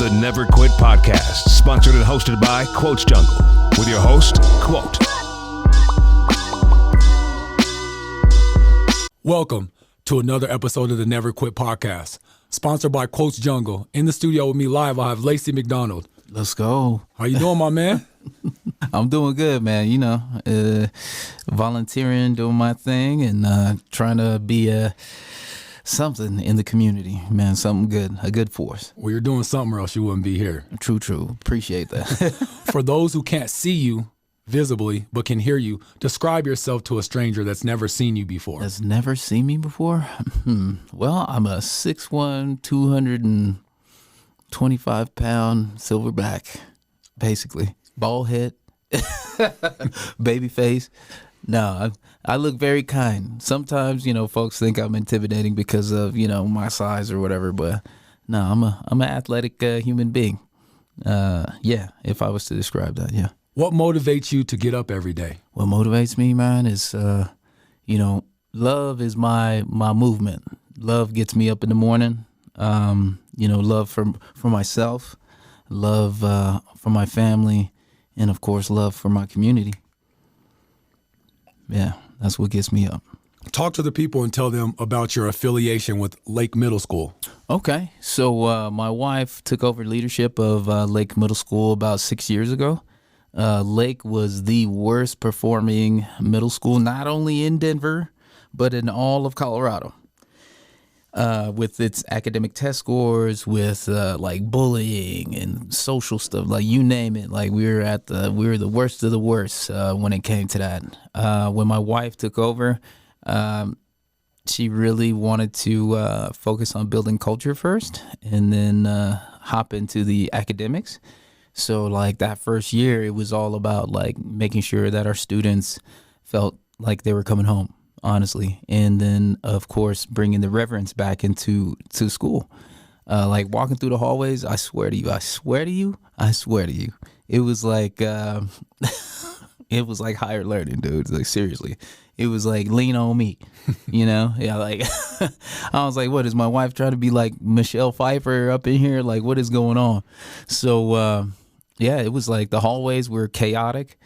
The Never Quit Podcast, sponsored and hosted by Quotes Jungle, with your host, Quote. Welcome to another episode of the Never Quit Podcast, sponsored by Quotes Jungle. In the studio with me live, I have Lacy McDonald. Let's go. How you doing, my man? I'm doing good, man. You know, volunteering, doing my thing, and trying to be something in the community, man. Something good, a good force. Well, you're doing something or else you wouldn't be here. True. Appreciate that. For those who can't see you visibly but can hear you, describe yourself to a stranger that's never seen you before. That's never seen me before? Well, I'm a 6'1", 225-pound silverback, basically. Bald head, baby face. No, I look very kind. Sometimes, you know, folks think I'm intimidating because of, you know, my size or whatever. But no, I'm an athletic human being. Yeah, if I was to describe that, yeah. What motivates you to get up every day? What motivates me, man, is, you know, love is my movement. Love gets me up in the morning. You know, love for myself, love for my family, and, of course, love for my community. Yeah, that's what gets me up. Talk to the people and tell them about your affiliation with Lake Middle School. Okay, so my wife took over leadership of Lake Middle School about 6 years ago. Lake was the worst performing middle school, not only in Denver, but in all of Colorado. With its academic test scores, with like bullying and social stuff, like you name it, like we were the worst of the worst when it came to that. When my wife took over, she really wanted to focus on building culture first, and then hop into the academics. So like that first year, it was all about like making sure that our students felt like they were coming home. Honestly, and then of course bringing the reverence back into school, like walking through the hallways. I swear to you, it was like it was like higher learning, dude. Like seriously, it was like lean on me, you know? Yeah, like I was like, what is my wife trying to be like Michelle Pfeiffer up in here? Like what is going on? So yeah, it was like the hallways were chaotic.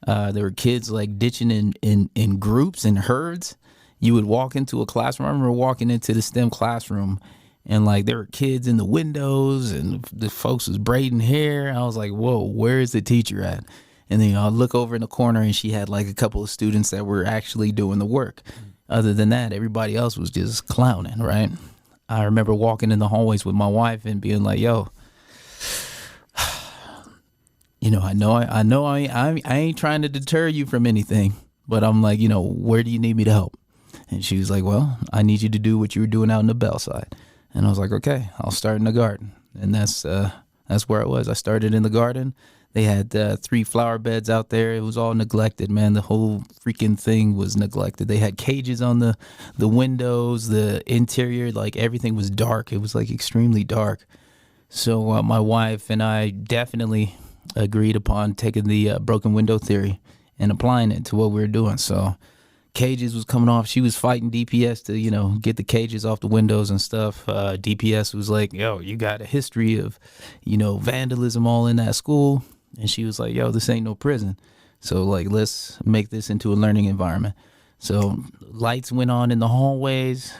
There were kids like ditching in groups and herds. You would walk into a classroom. I remember walking into the STEM classroom, and like there were kids in the windows, and the folks was braiding hair. I was like, whoa, where is the teacher at? And then I look over in the corner, and she had like a couple of students that were actually doing the work. Other than that, everybody else was just clowning, right? I remember walking in the hallways with my wife and being like, yo, you know, I ain't trying to deter you from anything, but I'm like, you know, where do you need me to help? And she was like, well, I need you to do what you were doing out in the Bell side. And I was like, okay, I'll start in the garden. And that's where I was. I started in the garden. They had 3 flower beds out there. It was all neglected, man. The whole freaking thing was neglected. They had cages on the windows, the interior, like everything was dark. It was like extremely dark. So my wife and I definitely agreed upon taking the broken window theory and applying it to what we were doing. So cages was coming off. She was fighting DPS to, you know, get the cages off the windows and stuff. DPS was like, yo, you got a history of, you know, vandalism all in that school. And she was like, yo, this ain't no prison. So like, let's make this into a learning environment. So lights went on in the hallways.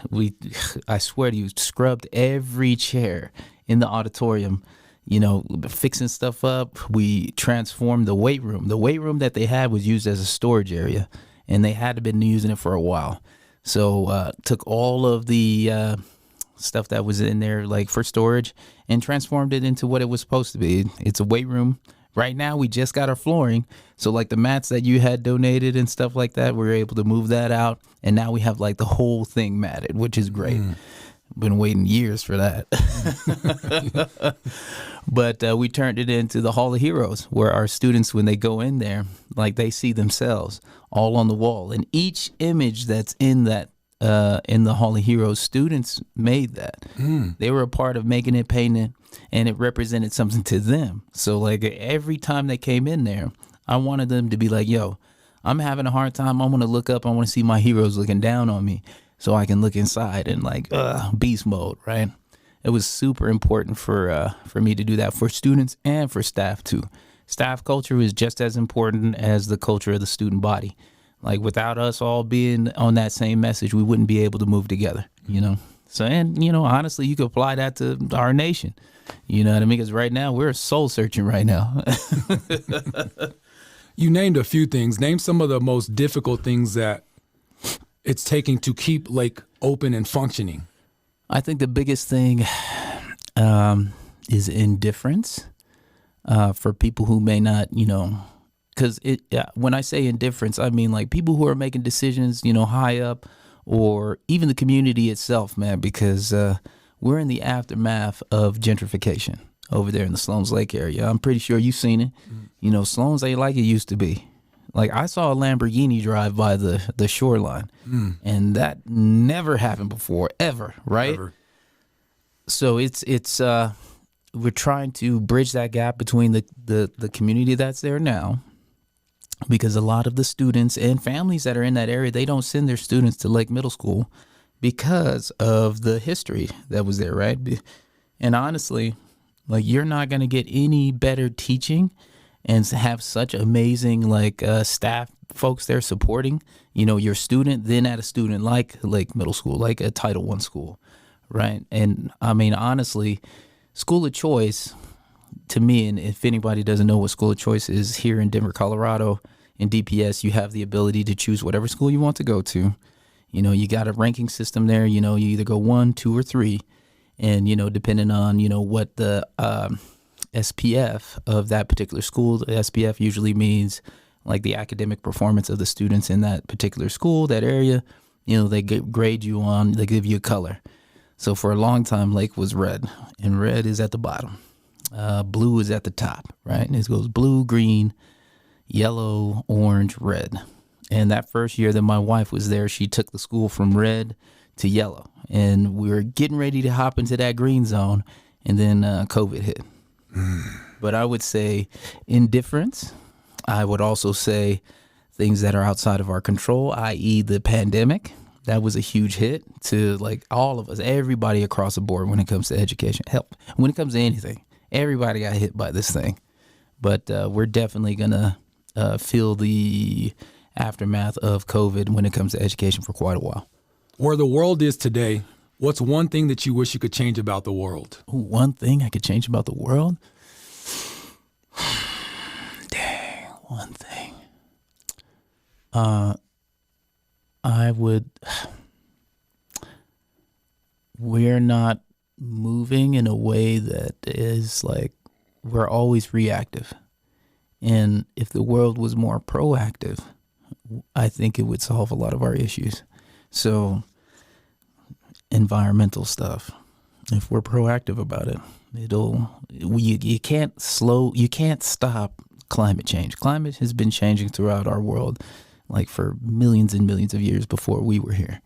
I swear to you, scrubbed every chair in the auditorium, you know, fixing stuff up. We transformed the weight room. The weight room that they had was used as a storage area, and they had been using it for a while. So took all of the stuff that was in there, like for storage, and transformed it into what it was supposed to be. It's a weight room. Right now, we just got our flooring. So like the mats that you had donated and stuff like that, we were able to move that out. And now we have like the whole thing matted, which is great. Been waiting years for that. But we turned it into the Hall of Heroes, where our students, when they go in there, like they see themselves all on the wall. And each image that's in that in the Hall of Heroes, students made that. They were a part of making it, painting it, and it represented something to them. So like every time they came in there, I wanted them to be like, yo, I'm having a hard time. I want to look up. I want to see my heroes looking down on me so I can look inside and like beast mode, right? it was super important for me to do that for students and for staff too. Staff culture is just as important as the culture of the student body. Like without us all being on that same message, we wouldn't be able to move together, you know? So, and, you know, honestly, you could apply that to our nation. You know what I mean? Because right now we're soul searching right now. You named a few things. Name some of the most difficult things that it's taking to keep Lake open and functioning. I think the biggest thing is indifference for people who may not, you know, because when I say indifference, I mean like people who are making decisions, you know, high up, or even the community itself, man, because we're in the aftermath of gentrification over there in the Sloan's Lake area. I'm pretty sure you've seen it. You know, Sloan's ain't like it used to be. Like I saw a Lamborghini drive by the shoreline, and that never happened before, ever, right? Never. So it's we're trying to bridge that gap between the community that's there now, because a lot of the students and families that are in that area, they don't send their students to Lake Middle School because of the history that was there, right? And honestly, like you're not going to get any better teaching and have such amazing like staff folks there supporting, you know, your student than at a student like Lake Middle School, like a Title I school, right? And I mean, honestly, school of choice to me, and if anybody doesn't know what school of choice is, here in Denver, Colorado, in DPS, you have the ability to choose whatever school you want to go to. You know, you got a ranking system there. You know, you either go 1, 2, or 3. And, you know, depending on, you know, what the SPF of that particular school, the SPF usually means like the academic performance of the students in that particular school, that area, you know, they grade you on, they give you a color. So for a long time, Lake was red, and red is at the bottom. Blue is at the top, right? And it goes blue, green, yellow, orange, red. And that first year that my wife was there, she took the school from red to yellow. And we were getting ready to hop into that green zone, and then COVID hit. But I would say indifference. I would also say things that are outside of our control, i.e. the pandemic. That was a huge hit to like all of us, everybody across the board when it comes to education. Help. When it comes to anything, everybody got hit by this thing. But we're definitely going to feel the aftermath of COVID when it comes to education for quite a while. Where the world is today, what's one thing that you wish you could change about the world? Ooh, one thing I could change about the world? Dang, one thing. I would, we're not moving in a way that is like, we're always reactive. And if the world was more proactive, I think it would solve a lot of our issues. So environmental stuff, if we're proactive about it, you can't stop climate change. Climate has been changing throughout our world like for millions and millions of years before we were here.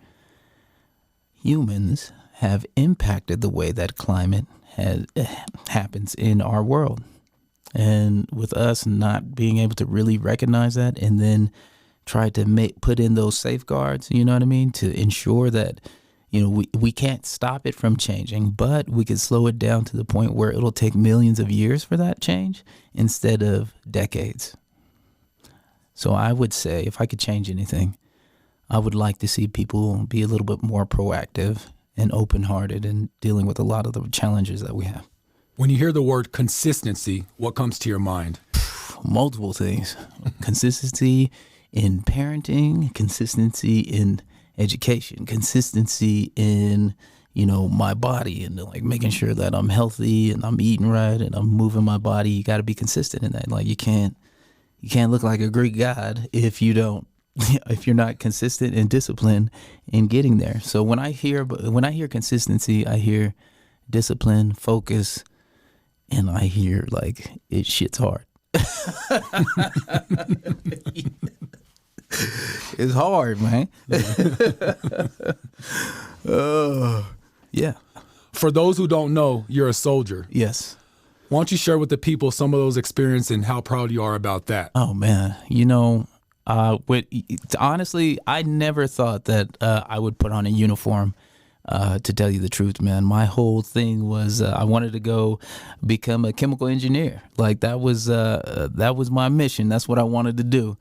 Humans have impacted the way that climate happens in our world. And with us not being able to really recognize that and then try to put in those safeguards, you know what I mean, to ensure that, you know, we can't stop it from changing, but we can slow it down to the point where it'll take millions of years for that change instead of decades. So I would say if I could change anything, I would like to see people be a little bit more proactive and open-hearted in dealing with a lot of the challenges that we have. When you hear the word consistency, what comes to your mind? Multiple things. Consistency in parenting, consistency in education, consistency in, you know, my body and like making sure that I'm healthy and I'm eating right and I'm moving my body. You got to be consistent in that. Like you can't look like a Greek god if you're not consistent and disciplined in getting there. So when I hear consistency, I hear discipline, focus, and I hear like shit's hard. It's hard, man. Yeah. For those who don't know, you're a soldier. Yes. Why don't you share with the people some of those experiences and how proud you are about that? Oh, man. You know, honestly, I never thought that I would put on a uniform to tell you the truth, man. My whole thing was I wanted to go become a chemical engineer. Like that was my mission. That's what I wanted to do.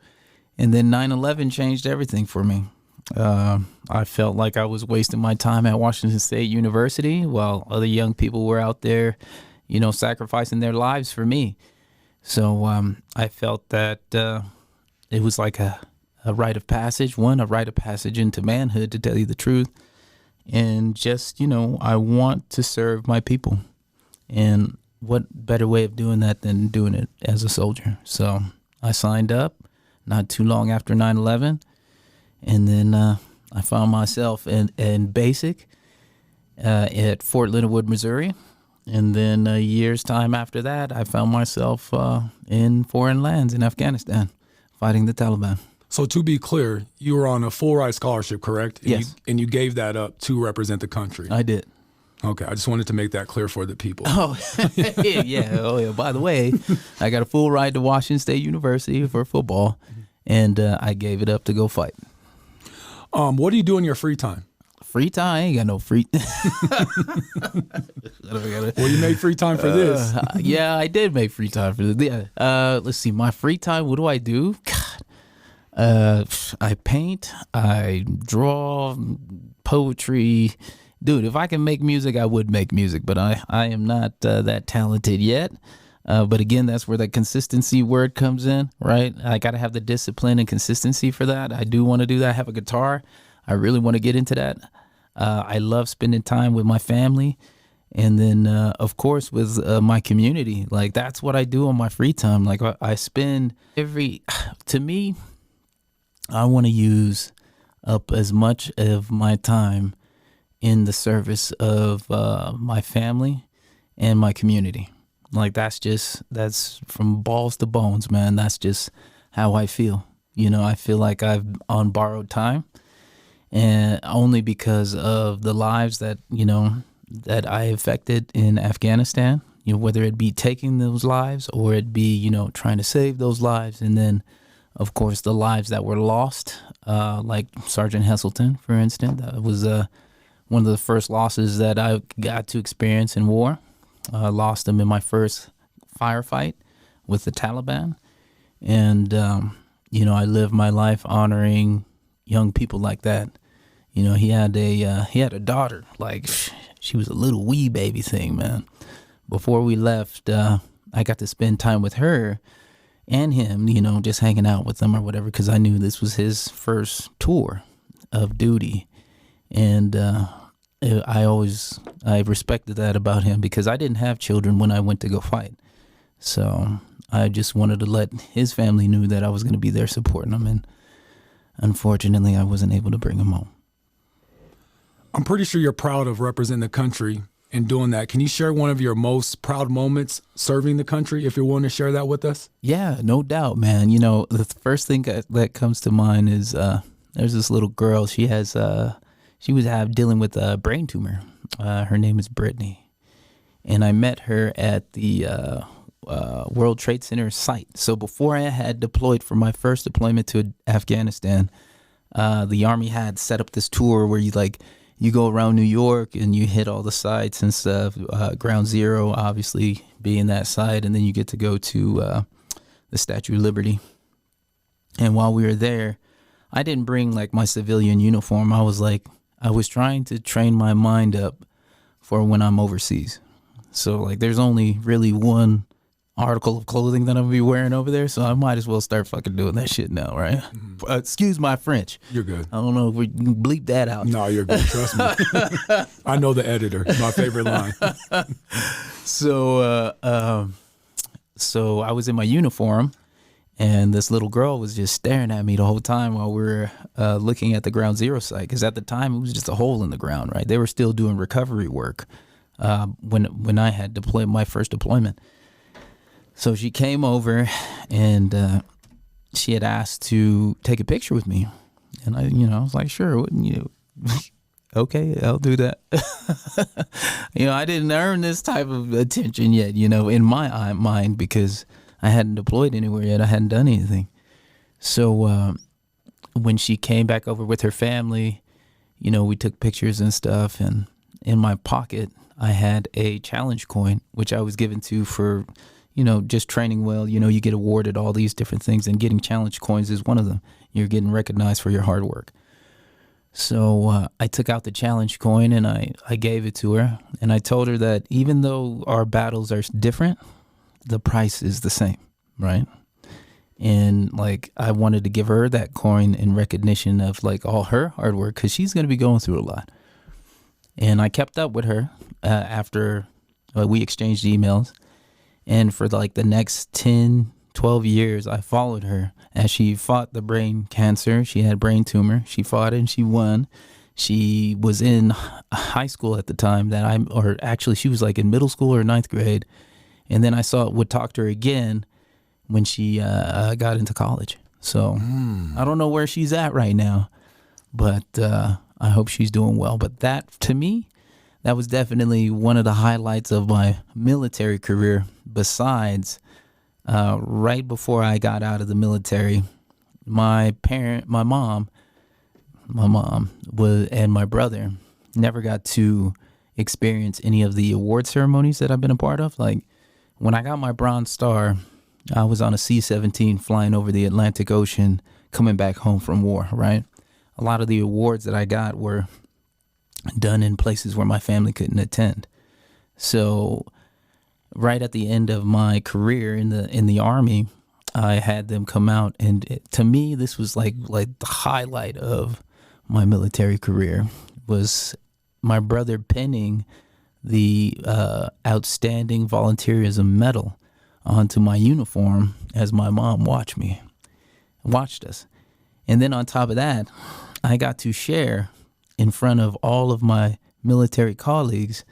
And then 9/11 changed everything for me. I felt like I was wasting my time at Washington State University while other young people were out there, sacrificing their lives for me. So I felt that it was like a rite of passage, a rite of passage into manhood, to tell you the truth. And just, I want to serve my people. And what better way of doing that than doing it as a soldier? So I signed up not too long after 9/11. And then I found myself in basic at Fort Leonard Wood, Missouri. And then a year's time after that, I found myself in foreign lands in Afghanistan fighting the Taliban. So to be clear, you were on a full ride scholarship, correct? And Yes. And you gave that up to represent the country. I did. Okay, I just wanted to make that clear for the people. Oh, yeah. Oh, yeah. By the way, I got a full ride to Washington State University for football, and I gave it up to go fight. What do you do in your free time? Free time? I ain't got no free. Well, you made free time for this. Yeah, I did make free time for this. Yeah. Let's see. My free time, what do I do? God. I paint. I draw. Poetry. Dude, if I can make music, I would make music, but I am not that talented yet. But again, that's where that consistency word comes in, right? I got to have the discipline and consistency for that. I do want to do that. I have a guitar. I really want to get into that. I love spending time with my family. And then, of course, with my community. Like, that's what I do on my free time. Like, I spend to me, I want to use up as much of my time in the service of my family and my community. Like, that's from balls to bones, man. That's just how I feel. I feel like I'm on borrowed time, and only because of the lives that, that I affected in Afghanistan, whether it be taking those lives or it be, trying to save those lives. And then, of course, the lives that were lost, like Sergeant Heselton, for instance. That was one of the first losses that I got to experience in war. I lost him in my first firefight with the Taliban. And, I live my life honoring young people like that. He had a daughter, like she was a little wee baby thing, man. Before we left, I got to spend time with her and him, just hanging out with them or whatever, because I knew this was his first tour of duty. And I respected that about him, because I didn't have children when I went to go fight. So I just wanted to let his family knew that I was going to be there supporting them. And unfortunately, I wasn't able to bring him home. I'm pretty sure you're proud of representing the country and doing that. Can you share one of your most proud moments serving the country, if you're willing to share that with us? Yeah, no doubt, man. The first thing that comes to mind is there's this little girl. She was dealing with a brain tumor. Her name is Brittany. And I met her at the World Trade Center site. So before I had deployed for my first deployment to Afghanistan, the Army had set up this tour where you go around New York and you hit all the sites and stuff. Ground Zero, obviously, being that site. And then you get to go to the Statue of Liberty. And while we were there, I didn't bring my civilian uniform. I was trying to train my mind up for when I'm overseas. So there's only really one article of clothing that I'm gonna be wearing over there, so I might as well start fucking doing that shit now, right? Mm-hmm. Excuse my French. You're good. I don't know if we can bleep that out. No, you're good. Trust me. I know the editor. My favorite line. So I was in my uniform, and this little girl was just staring at me the whole time while we were looking at the Ground Zero site. Because at the time, it was just a hole in the ground, right? They were still doing recovery work when I had deployed my first deployment. So she came over, and she had asked to take a picture with me. And I was like, sure, wouldn't you? Okay, I'll do that. I didn't earn this type of attention yet, in my mind, because I hadn't deployed anywhere yet. I hadn't done anything. So when she came back over with her family, we took pictures and stuff. And in my pocket, I had a challenge coin, which I was given to for, just training well. You get awarded all these different things, and getting challenge coins is one of them. You're getting recognized for your hard work. So I took out the challenge coin and I gave it to her. And I told her that even though our battles are different, the price is the same, right? And I wanted to give her that coin in recognition of all her hard work, because she's going to be going through a lot. And I kept up with her after we exchanged emails. And for the next 10, 12 years, I followed her as she fought the brain cancer. She had brain tumor. She fought it and she won. She was in high school at the time she was in middle school or ninth grade. And then would talk to her again when she got into college. So I don't know where she's at right now, but I hope she's doing well. But that, to me, that was definitely one of the highlights of my military career. Besides, right before I got out of the military, my mom and my brother never got to experience any of the award ceremonies that I've been a part of. When I got my Bronze Star, I was on a C-17 flying over the Atlantic Ocean, coming back home from war, right? A lot of the awards that I got were done in places where my family couldn't attend. So right at the end of my career in the Army, I had them come out, and to me, this was like the highlight of my military career was my brother pinning the Outstanding Volunteerism Medal onto my uniform as my mom watched us. And then on top of that, I got to share in front of all of my military colleagues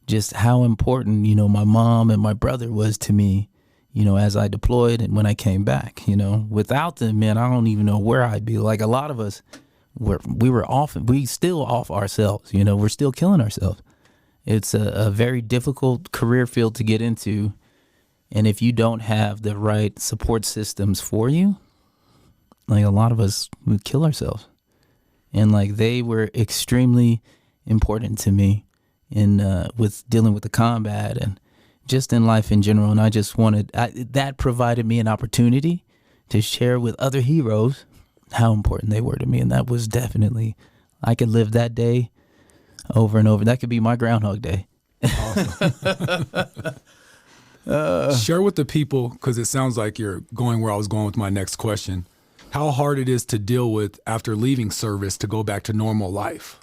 just how important, my mom and my brother was to me, as I deployed and when I came back. Without them, man, I don't even know where I'd be. A lot of us, we still off ourselves, we're still killing ourselves. It's a very difficult career field to get into. And if you don't have the right support systems for you, a lot of us would kill ourselves. And they were extremely important to me with dealing with the combat and just in life in general. And I just that provided me an opportunity to share with other heroes how important they were to me. And that was definitely, I could live that day over and over. That could be my Groundhog Day. Awesome. Share with the people, because it sounds like you're going where I was going with my next question, how hard it is to deal with after leaving service to go back to normal life.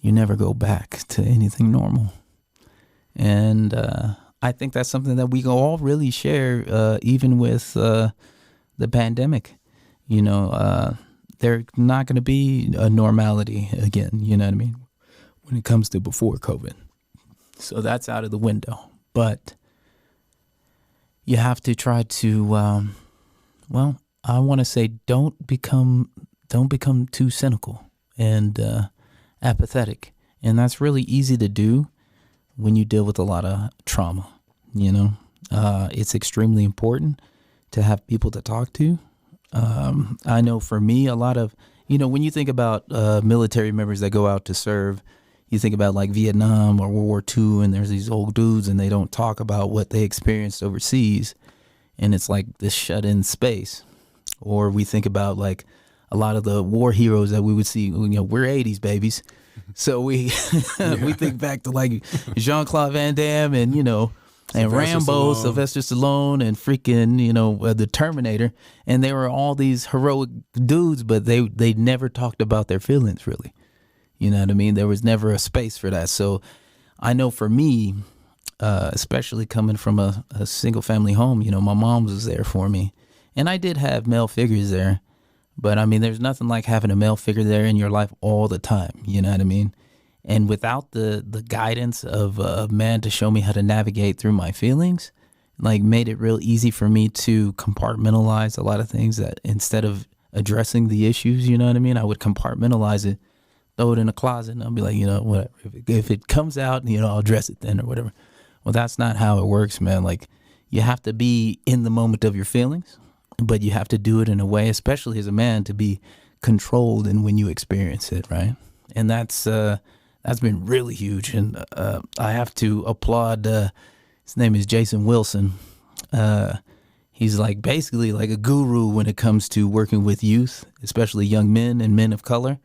You never go back to anything normal. And I think that's something that we can all really share, even with the pandemic. There's not going to be a normality again, you know what I mean, when it comes to before COVID. So that's out of the window. But you have to try to, I want to say don't become too cynical and apathetic. And that's really easy to do when you deal with a lot of trauma, It's extremely important to have people to talk to. I know for me, a lot of, when you think about military members that go out to serve, you think about Vietnam or World War II, and there's these old dudes and they don't talk about what they experienced overseas. And it's this shut-in space. Or we think about a lot of the war heroes that we would see, we're 80s babies. So we we think back to Jean-Claude Van Damme and, and Rambo, Sylvester Stallone, and freaking, the Terminator. And they were all these heroic dudes, but they never talked about their feelings, really. You know what I mean? There was never a space for that. So I know for me, especially coming from a single family home, my mom was there for me. And I did have male figures there. But I mean, there's nothing like having a male figure there in your life all the time. You know what I mean? And without the guidance of a man to show me how to navigate through my feelings, made it real easy for me to compartmentalize a lot of things that instead of addressing the issues, you know what I mean? I would compartmentalize it, throw it in a closet, and I'll be whatever. If it comes out, I'll address it then or whatever. Well, that's not how it works, man. You have to be in the moment of your feelings, but you have to do it in a way, especially as a man, to be controlled in when you experience it, right? and that's been really huge. And I have to applaud. His name is Jason Wilson. He's like basically like a guru when it comes to working with youth, especially young men and men of color.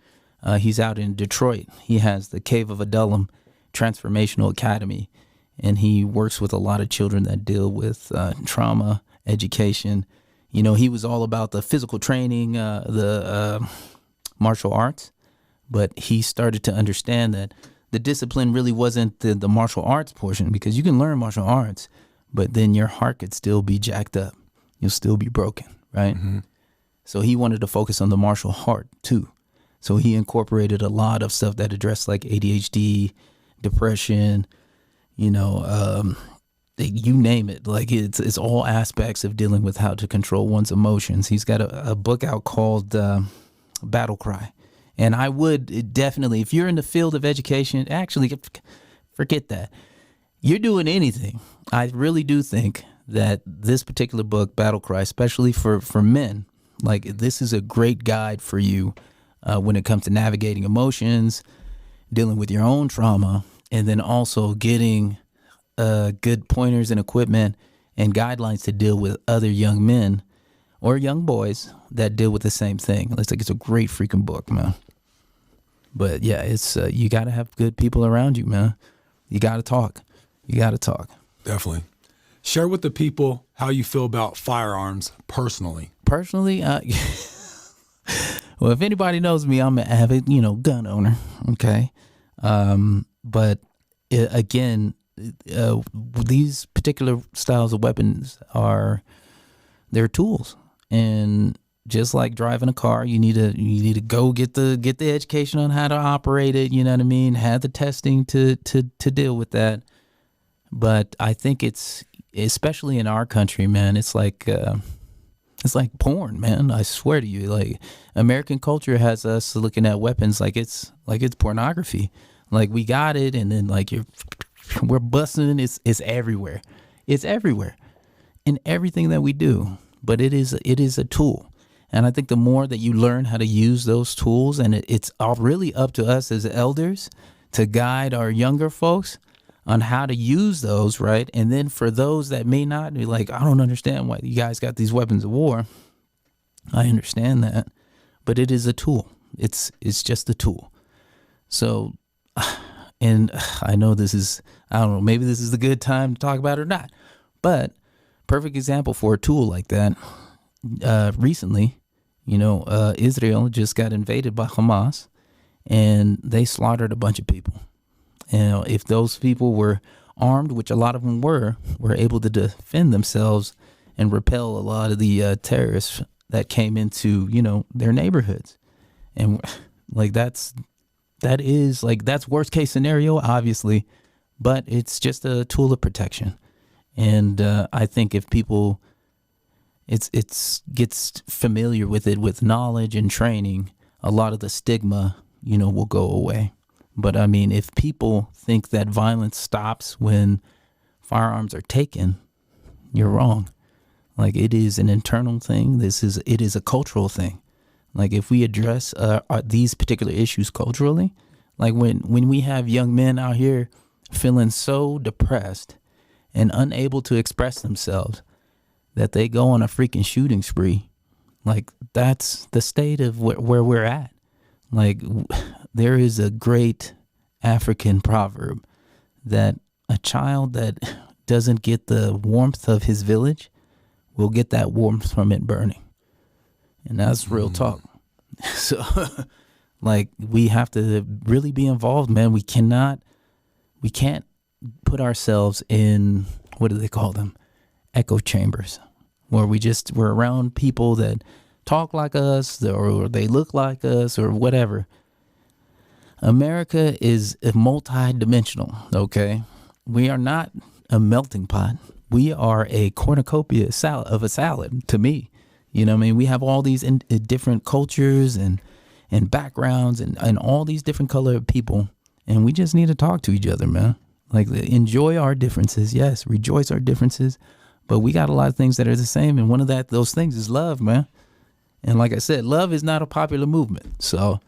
He's out in Detroit. He has the Cave of Adullam Transformational Academy, and he works with a lot of children that deal with trauma, education. You know, he was all about the physical training, the martial arts, but he started to understand that the discipline really wasn't the martial arts portion, because you can learn martial arts, but then your heart could still be jacked up. You'll still be broken, right? Mm-hmm. So he wanted to focus on the martial heart too. So he incorporated a lot of stuff that addressed like ADHD, depression, you know, you name it. Like it's all aspects of dealing with how to control one's emotions. He's got a book out called Battle Cry. And I would definitely, if you're in the field of education, actually forget that. You're doing anything. I really do think that this particular book, Battle Cry, especially for men, like this is a great guide for you when it comes to navigating emotions, dealing with your own trauma, and then also getting good pointers and equipment and guidelines to deal with other young men or young boys that deal with the same thing. It's a great freaking book, man. But yeah, it's you got to have good people around you, man. You got to talk. You got to talk. Definitely. Share with the people how you feel about firearms personally. Personally, well, if anybody knows me, I'm an avid, gun owner. Okay. But again, these particular styles of weapons they're tools. And just like driving a car, you need to go get the education on how to operate it. You know what I mean? Have the testing to deal with that. But I think it's, especially in our country, man, it's like porn, man. I swear to you, like American culture has us looking at weapons like it's pornography. Like we got it, and then like we're busting. It's everywhere. It's everywhere in everything that we do. But it is a tool. And I think the more that you learn how to use those tools, and it's really up to us as elders to guide our younger folks on how to use those, right? And then for those that may not be like, I don't understand why you guys got these weapons of war. I understand that, but it is a tool. It's just a tool. So, and I know I don't know, maybe this is a good time to talk about it or not, but perfect example for a tool like that. Recently, Israel just got invaded by Hamas, and they slaughtered a bunch of people. And if those people were armed, which a lot of them were able to defend themselves and repel a lot of the terrorists that came into, their neighborhoods. And like that's worst case scenario, obviously, but it's just a tool of protection. And I think if people gets familiar with it with knowledge and training, a lot of the stigma, will go away. But I mean, if people think that violence stops when firearms are taken, you're wrong. Like it is an internal thing. It is a cultural thing. Like if we address these particular issues culturally, like when we have young men out here feeling so depressed and unable to express themselves that they go on a freaking shooting spree, like that's the state of where we're at. Like there is a great African proverb that a child that doesn't get the warmth of his village will get that warmth from it burning. And that's real talk. So like we have to really be involved, man. We can't put ourselves in, what do they call them? Echo chambers, where we're around people that talk like us or they look like us or whatever. America is multi-dimensional, okay? We are not a melting pot. We are a cornucopia of a salad, to me. You know what I mean? We have all these different cultures and backgrounds and all these different colored people, and we just need to talk to each other, man. Like, enjoy our differences, yes, rejoice our differences, but we got a lot of things that are the same, and one of those things is love, man. And like I said, love is not a popular movement, so...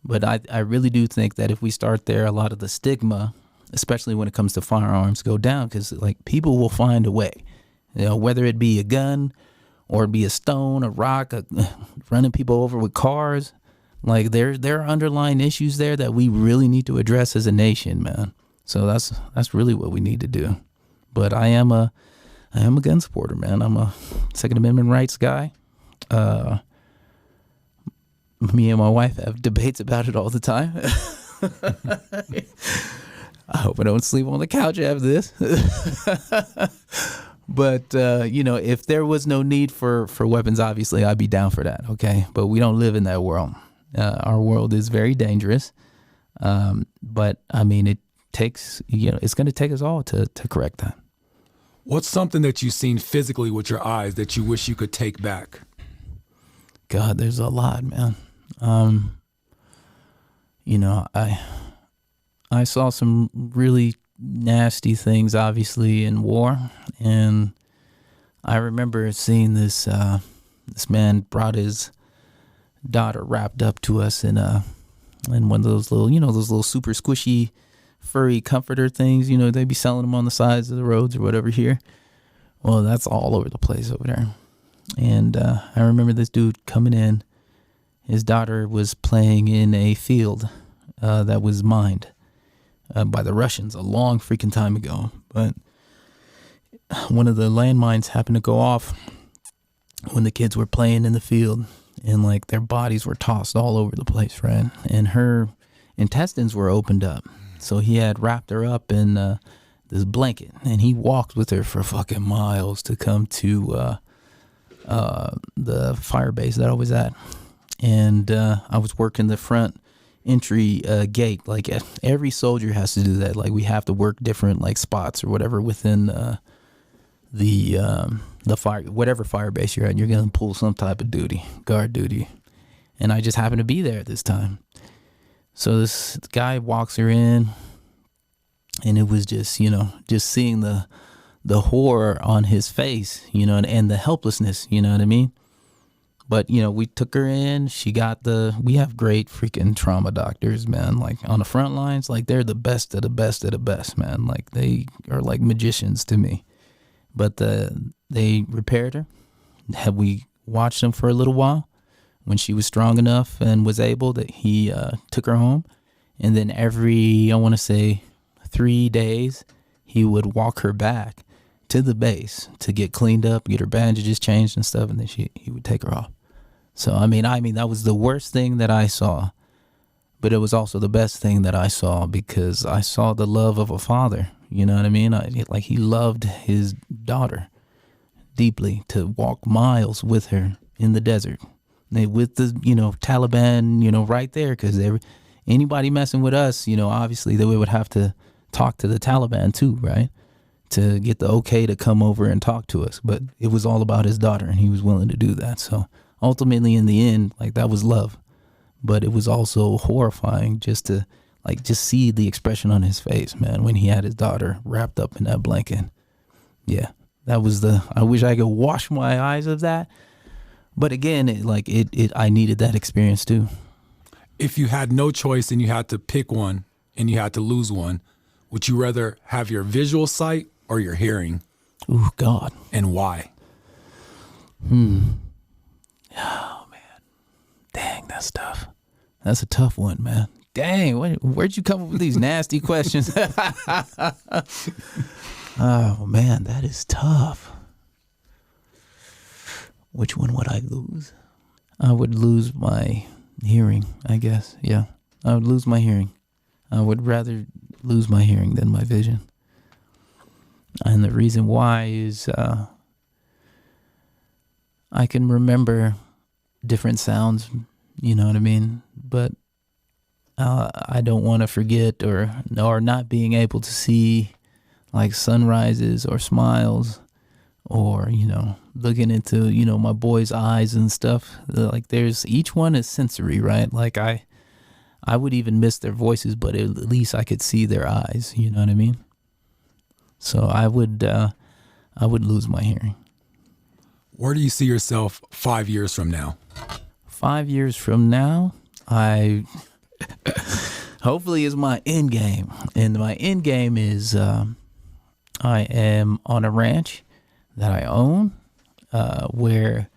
But I really do think that if we start there, a lot of the stigma, especially when it comes to firearms, go down, because like people will find a way, whether it be a gun or it be a stone, a rock, running people over with cars. Like there are underlying issues there that we really need to address as a nation, man. So that's really what we need to do. But I am a gun supporter, man. I'm a Second Amendment rights guy. Me and my wife have debates about it all the time. I hope I don't sleep on the couch after this. But, if there was no need for weapons, obviously I'd be down for that. Okay. But we don't live in that world. Our world is very dangerous. But I mean, it takes, it's going to take us all to correct that. What's something that you've seen physically with your eyes that you wish you could take back? God, there's a lot, man. I saw some really nasty things, obviously, in war, and I remember seeing this man brought his daughter wrapped up to us in one of those little, those little super squishy, furry comforter things. They be selling them on the sides of the roads or whatever here. Well, that's all over the place over there. And I remember this dude coming in. His daughter was playing in a field that was mined by the Russians a long freaking time ago. But one of the landmines happened to go off when the kids were playing in the field, and like their bodies were tossed all over the place, right? And her intestines were opened up. So he had wrapped her up in this blanket, and he walked with her for fucking miles to come to the fire base that I was at. And I was working the front entry gate. Like every soldier has to do that. Like we have to work different like spots or whatever within the fire, whatever fire base you're at. You're gonna pull some type of duty, guard duty. And I just happened to be there at this time. So this guy walks her in, and it was just just seeing the horror on his face, and the helplessness. You know what I mean? But, we took her in. We have great freaking trauma doctors, man. Like on the front lines, like they're the best of the best of the best, man. Like they are like magicians to me. But they repaired her. We watched them for a little while. When she was strong enough and was able, that he took her home. And then every, I want to say 3 days, he would walk her back to the base to get cleaned up, get her bandages changed and stuff. And then he would take her off. So, I mean, that was the worst thing that I saw, but it was also the best thing that I saw, because I saw the love of a father, you know what I mean? Like he loved his daughter deeply, to walk miles with her in the desert, with the, Taliban, right there, because anybody messing with us, obviously they would have to talk to the Taliban too, right? To get the okay to come over and talk to us. But it was all about his daughter, and he was willing to do that. So ultimately, in the end, like that was love, but it was also horrifying just to see the expression on his face, man, when he had his daughter wrapped up in that blanket. Yeah, that was I wish I could wash my eyes of that. But again, I needed that experience too. If you had no choice and you had to pick one and you had to lose one, would you rather have your visual sight or your hearing? Ooh, God. And why? Oh, man. Dang, that's tough. That's a tough one, man. Dang, where'd you come up with these nasty questions? Oh, man, that is tough. Which one would I lose? I would lose my hearing, I guess. Yeah, I would lose my hearing. I would rather lose my hearing than my vision. And the reason why is I can remember different sounds, you know what I mean? But I don't want to forget or not being able to see like sunrises or smiles, or, looking into, my boy's eyes and stuff. Like each one is sensory, right? Like I would even miss their voices, but at least I could see their eyes, you know what I mean? So I would lose my hearing. Where do you see yourself 5 years from now? 5 years from now, Hopefully is my end game. And my end game is I am on a ranch that I own where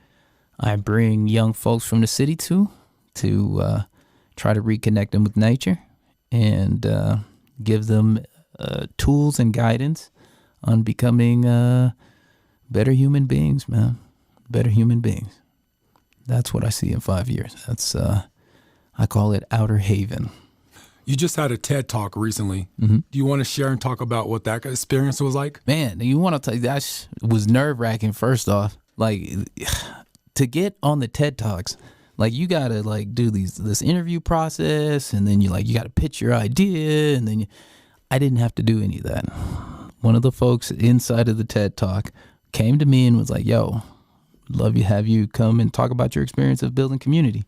I bring young folks from the city to try to reconnect them with nature and give them tools and guidance on becoming better human beings, man. Better human beings. That's what I see in 5 years. That's I call it Outer Haven. You just had a TED Talk recently. Mm-hmm. Do you want to share and talk about what that experience was like? Man, you want to tell you that was nerve-wracking. First off, like to get on the TED Talks, like you gotta like do this interview process, and then you gotta pitch your idea, and then I didn't have to do any of that. One of the folks inside of the TED Talk came to me and was like, "Yo, love you, have you come and talk about your experience of building community."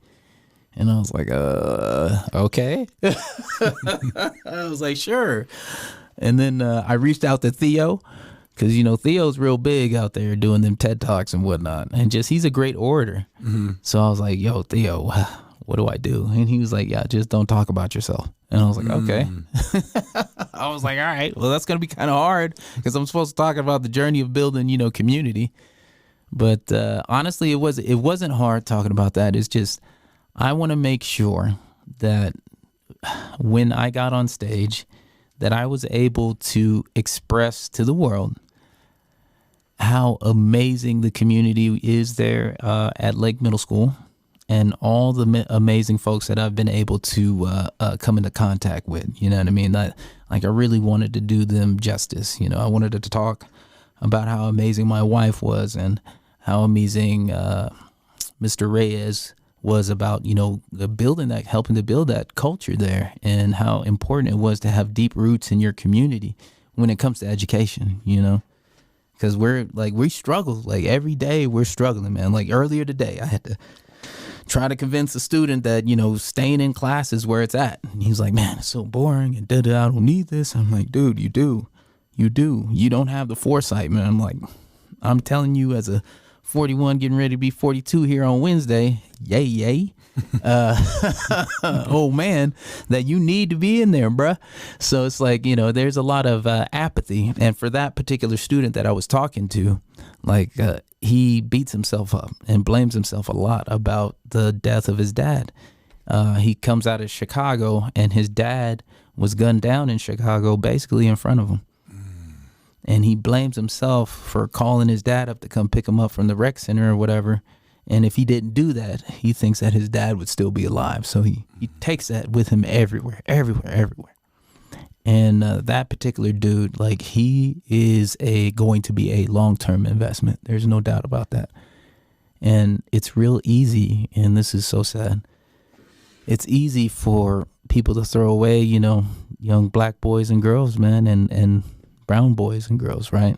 And I was like, okay. I was like, sure. And then I reached out to Theo because, Theo's real big out there doing them TED Talks and whatnot. And he's a great orator. Mm-hmm. So I was like, yo, Theo, what do I do? And he was like, yeah, just don't talk about yourself. And I was like, okay. I was like, all right, well, that's going to be kind of hard because I'm supposed to talk about the journey of building, community. But honestly, it wasn't hard talking about that. It's just, I want to make sure that when I got on stage, that I was able to express to the world how amazing the community is there at Lake Middle School and all the amazing folks that I've been able to come into contact with. You know what I mean? I really wanted to do them justice. I wanted to talk about how amazing my wife was and how amazing Mr. Reyes was about, helping to build that culture there, and how important it was to have deep roots in your community when it comes to education, because we struggle, every day we're struggling, man. Like earlier today, I had to try to convince a student that, staying in class is where it's at. And he's like, man, it's so boring and I don't need this. I'm like, dude, you do. You don't have the foresight, man. I'm telling you as a 41 getting ready to be 42 here on Wednesday. Yay. Oh man, that you need to be in there, bruh. So it's like, there's a lot of apathy. And for that particular student that I was talking to, he beats himself up and blames himself a lot about the death of his dad. He comes out of Chicago and his dad was gunned down in Chicago basically in front of him. And he blames himself for calling his dad up to come pick him up from the rec center or whatever. And if he didn't do that, he thinks that his dad would still be alive. So he takes that with him everywhere. And that particular dude, he is going to be a long-term investment. There's no doubt about that. And it's real easy, and this is so sad. It's easy for people to throw away, young black boys and girls, man, and brown boys and girls, right?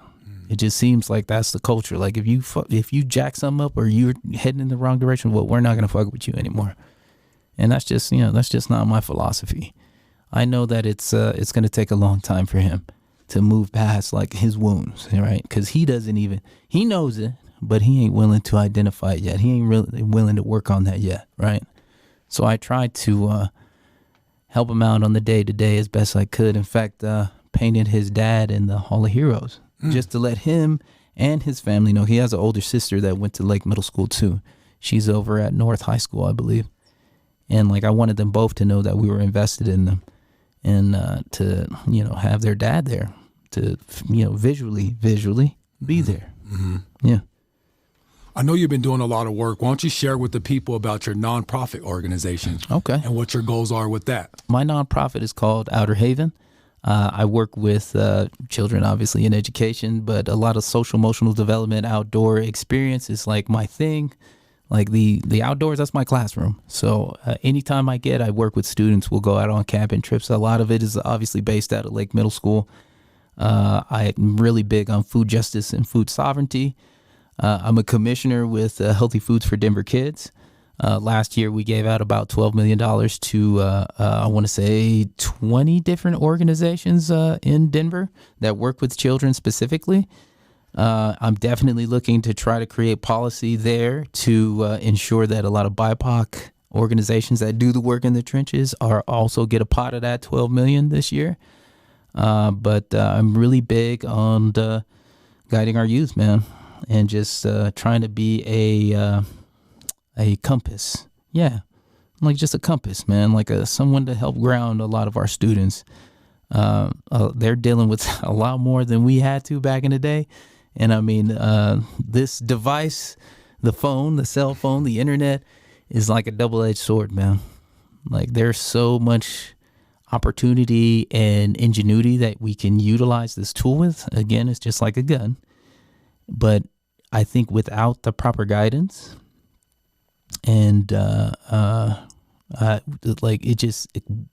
It just seems like that's the culture. Like if you jack something up or you're heading in the wrong direction, well, we're not gonna fuck with you anymore. And that's just not my philosophy. I know that it's gonna take a long time for him to move past his wounds, right? Because he knows it, but he ain't willing to identify it yet. He ain't really willing to work on that yet, right? So I tried to help him out on the day-to-day as best I could. In fact, painted his dad in the Hall of Heroes just to let him and his family know. He has an older sister that went to Lake Middle School too. She's over at North High School, I believe. And I wanted them both to know that we were invested in them, and to have their dad there, to visually be there. Mm-hmm. Yeah. I know you've been doing a lot of work. Why don't you share with the people about your nonprofit organization? Okay. And what your goals are with that? My nonprofit is called Outer Haven. I work with children, obviously, in education, but a lot of social emotional development, outdoor experience is my thing. The outdoors, that's my classroom. So anytime I work with students. We'll go out on camping trips. A lot of it is obviously based out of Lake Middle School. I'm really big on food justice and food sovereignty. I'm a commissioner with Healthy Foods for Denver Kids. Last year, we gave out about $12 million to, I want to say, 20 different organizations in Denver that work with children specifically. I'm definitely looking to try to create policy there to ensure that a lot of BIPOC organizations that do the work in the trenches are also get a pot of that 12 million this year. But I'm really big on guiding our youth, man, and just trying to be a compass. Yeah, like just a compass, man, like someone to help ground a lot of our students. They're dealing with a lot more than we had to back in the day. And I mean, this device, the phone, the cell phone, the internet is like a double-edged sword, man. Like there's so much opportunity and ingenuity that we can utilize this tool with. Again, it's just like a gun. But I think without the proper guidance and like it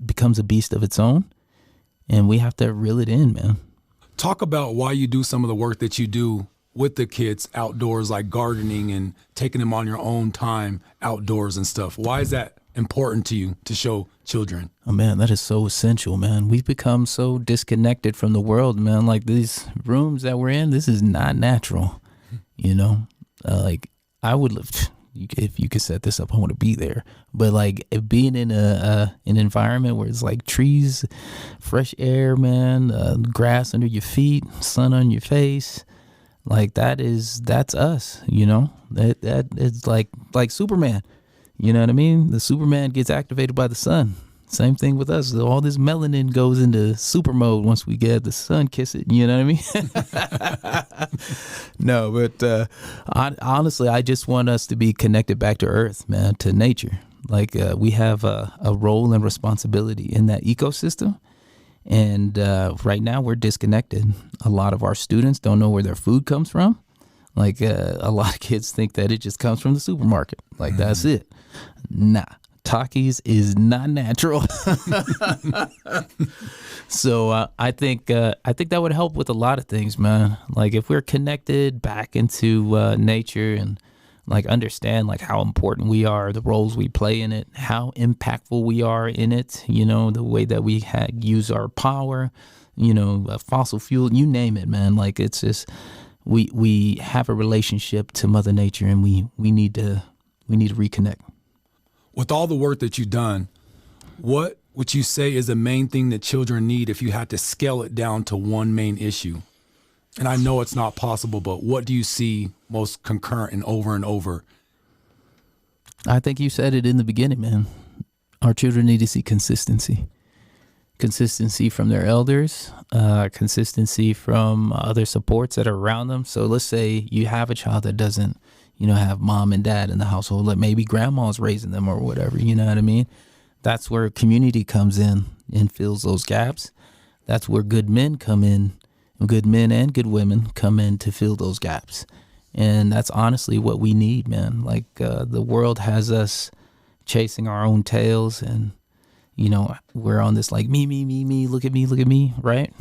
becomes a beast of its own, and we have to reel it in, man. Talk about why you do some of the work that you do with the kids outdoors, like gardening and taking them on your own time outdoors and stuff. Why is that important to you to show children? Oh, man, that is so essential, man. We've become so disconnected from the world, man. Like these rooms that we're in, this is not natural, you know? Like I would live, if you could set this up, I want to be there. But like being in an environment where it's like trees, fresh air, man, grass under your feet, sun on your face, like that's us, you know. That is like Superman, you know what I mean? The Superman gets activated by the sun. Same thing with us. All this melanin goes into super mode once we get the sun kiss it. You know what I mean? No, but honestly, I just want us to be connected back to Earth, man, to nature. Like we have a role and responsibility in that ecosystem. And right now we're disconnected. A lot of our students don't know where their food comes from. Like a lot of kids think that it just comes from the supermarket. Like that's it. Nah. Takis is not natural. So I think that would help with a lot of things, man. Like if we're connected back into nature and like understand like how important we are, the roles we play in it, how impactful we are in it, you know, the way that we use our power, you know, fossil fuel, you name it, man. Like it's just we have a relationship to Mother Nature, and we need to reconnect. With all the work that you've done, what would you say is the main thing that children need if you had to scale it down to one main issue? And I know it's not possible, but what do you see most concurrent and over? I think you said it in the beginning, man. Our children need to see consistency. Consistency from their elders, consistency from other supports that are around them. So let's say you have a child that doesn't, you know, have mom and dad in the household, like maybe grandma's raising them or whatever, you know what I mean? That's where community comes in and fills those gaps. That's where good men come in, good men and good women come in to fill those gaps. And that's honestly what we need, man. Like the world has us chasing our own tails, and, you know, we're on this like me, look at me, right?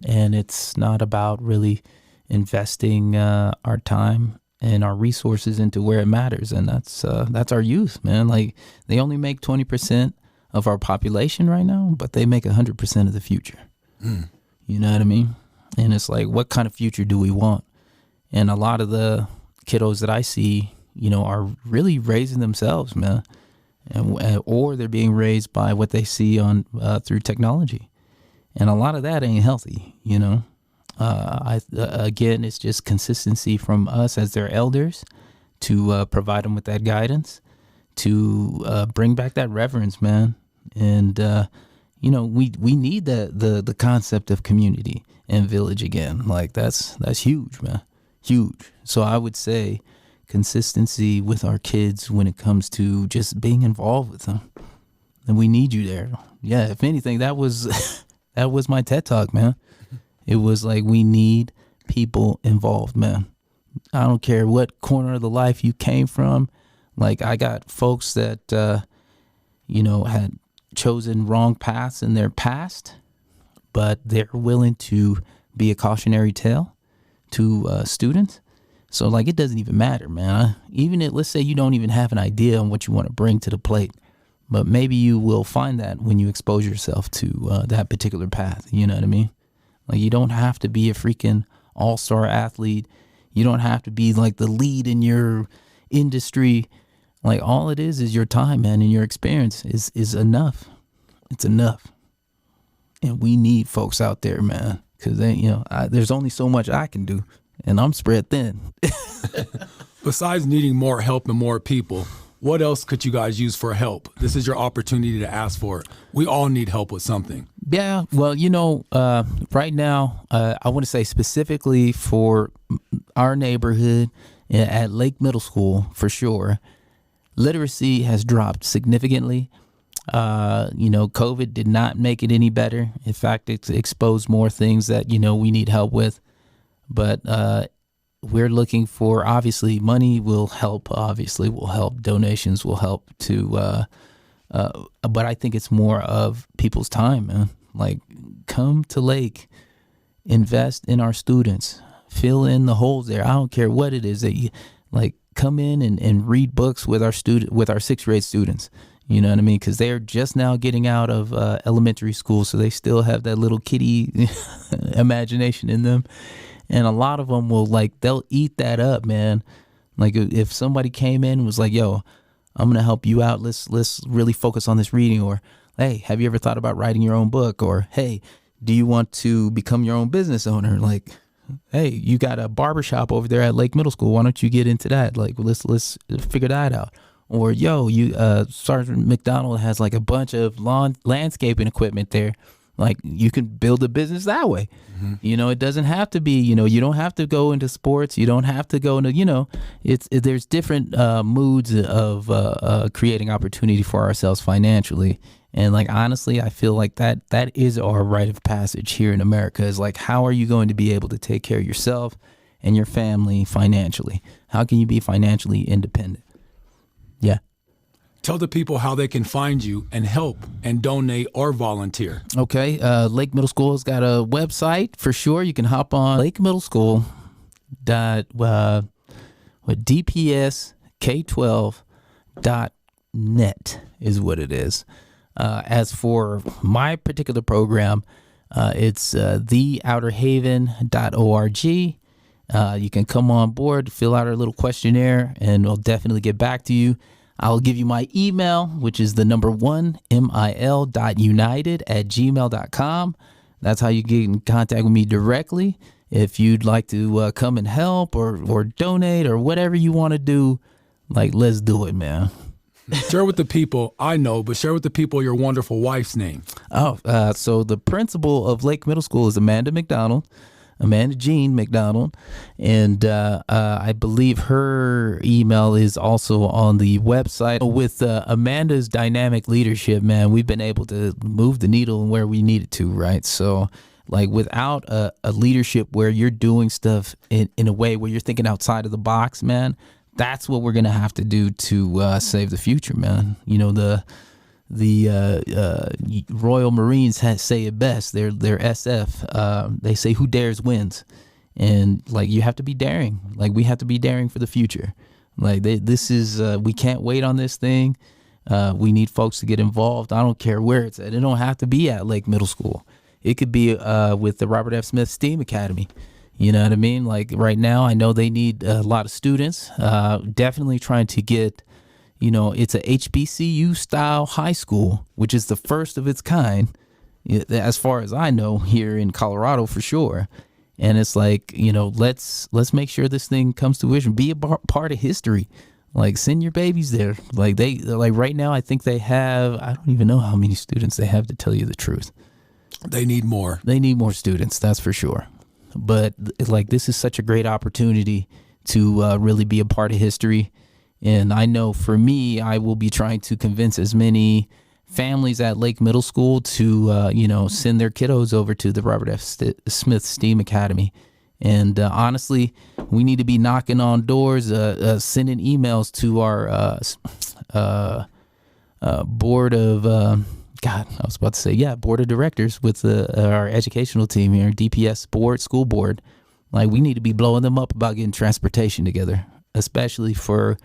And it's not about really investing our time and our resources into where it matters. And that's our youth, man. Like they only make 20% of our population right now, but they make 100% of the future. You know what I mean? And it's like, what kind of future do we want? And a lot of the kiddos that I see, you know, are really raising themselves, man. Or they're being raised by what they see on through technology. And a lot of that ain't healthy, you know. Again, it's just consistency from us as their elders to provide them with that guidance, to bring back that reverence, man. And, you know, we need the concept of community and village again. Like that's huge, man. Huge. So I would say consistency with our kids when it comes to just being involved with them. And we need you there. Yeah, if anything, that was my TED Talk, man. It was like, we need people involved, man. I don't care what corner of the life you came from. Like I got folks that, you know, had chosen wrong paths in their past, but they're willing to be a cautionary tale to students. So like, it doesn't even matter, man. Let's say you don't even have an idea on what you want to bring to the plate, but maybe you will find that when you expose yourself to that particular path. You know what I mean? Like you don't have to be a freaking all-star athlete. You don't have to be like the lead in your industry. Like all it is your time, man, and your experience is enough. It's enough. And we need folks out there, man, because there's only so much I can do, and I'm spread thin. Besides needing more help and more people, what else could you guys use for help? This is your opportunity to ask for it. We all need help with something. Yeah, well, right now, I want to say specifically for our neighborhood at Lake Middle School, for sure, literacy has dropped significantly. COVID did not make it any better. In fact, it's exposed more things that, we need help with. But we're looking for, obviously, money will help, donations will help too. But I think it's more of people's time, man. Like, come to Lake, invest in our students, fill in the holes there. I don't care what it is that you like. Come in and read books with our sixth grade students. You know what I mean? Because they're just now getting out of elementary school, so they still have that little kiddie imagination in them. And a lot of them they'll eat that up, man. Like if somebody came in and was like, yo, I'm going to help you out. Let's really focus on this reading. Or, hey, have you ever thought about writing your own book? Or, hey, do you want to become your own business owner? Like, hey, you got a barbershop over there at Lake Middle School. Why don't you get into that? Like, let's figure that out. Or, yo, Sergeant McDonald has like a bunch of landscaping equipment there. Like, you can build a business that way. Mm-hmm. It doesn't have to be, you don't have to go into sports. You don't have to go into, there's different moods of creating opportunity for ourselves financially. And like, honestly, I feel like that is our rite of passage here in America is like, how are you going to be able to take care of yourself and your family financially? How can you be financially independent? Yeah. Tell the people how they can find you and help and donate or volunteer. Okay. Lake Middle School has got a website for sure. You can hop on DPSK12.net is what it is. As for my particular program, it's theouterhaven.org. You can come on board, fill out our little questionnaire, and we'll definitely get back to you. I'll give you my email, which is the number 1, mil.united@gmail.com. That's how you get in contact with me directly. If you'd like to come and help or donate or whatever you want to do, like, let's do it, man. Share with the people, I know, but share with the people your wonderful wife's name. So the principal of Lake Middle School is Amanda Jean McDonald, and I believe her email is also on the website. With Amanda's dynamic leadership, man, we've been able to move the needle where we need it to, right? So, like, without a leadership where you're doing stuff in a way where you're thinking outside of the box, man, that's what we're going to have to do to save the future, man. The Royal Marines say it best. They're SF. They say who dares wins, and like, you have to be daring. Like, we have to be daring for the future. Like, this is we can't wait on this thing. We need folks to get involved. I don't care where it's at. It don't have to be at Lake Middle School. It could be with the Robert F. Smith STEAM Academy. You know what I mean? Like, right now, I know they need a lot of students. Definitely trying to get. It's a HBCU style high school, which is the first of its kind, as far as I know, here in Colorado for sure. And it's like, let's make sure this thing comes to fruition. Be a part of history. Like, send your babies there. Like, right now, I think they have, I don't even know how many students they have, to tell you the truth. They need more. They need more students, that's for sure. But like, this is such a great opportunity to really be a part of history. And I know for me, I will be trying to convince as many families at Lake Middle School to, send their kiddos over to the Robert F. Smith STEAM Academy. And honestly, we need to be knocking on doors, sending emails to our board of, board of directors with our educational team here, DPS board, school board. Like, we need to be blowing them up about getting transportation together, especially for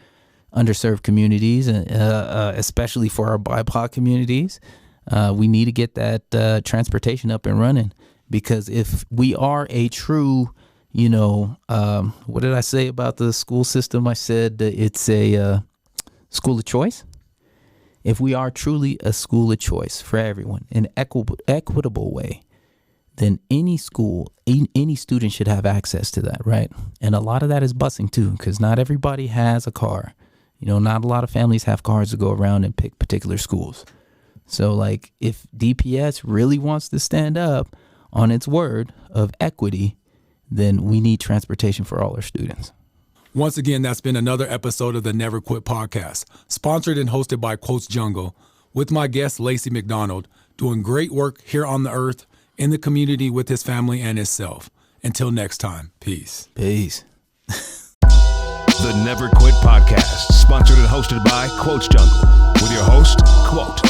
underserved communities, and especially for our BIPOC communities. We need to get that transportation up and running, because if we are a true, what did I say about the school system? I said it's a school of choice, if we are truly a school of choice for everyone in an equitable way, then any school, any student should have access to that, right? And a lot of that is busing too, because not everybody has a car. You know, not a lot of families have cars to go around and pick particular schools. So like if DPS really wants to stand up on its word of equity, then we need transportation for all our students. Once again, that's been another episode of the Never Quit podcast, sponsored and hosted by Quotes Jungle, with my guest, Lacy McDonald, doing great work here on the earth, in the community with his family and himself. Until next time, peace. Peace. The Never Quit podcast, sponsored and hosted by Quotes Jungle, with your host, Quote.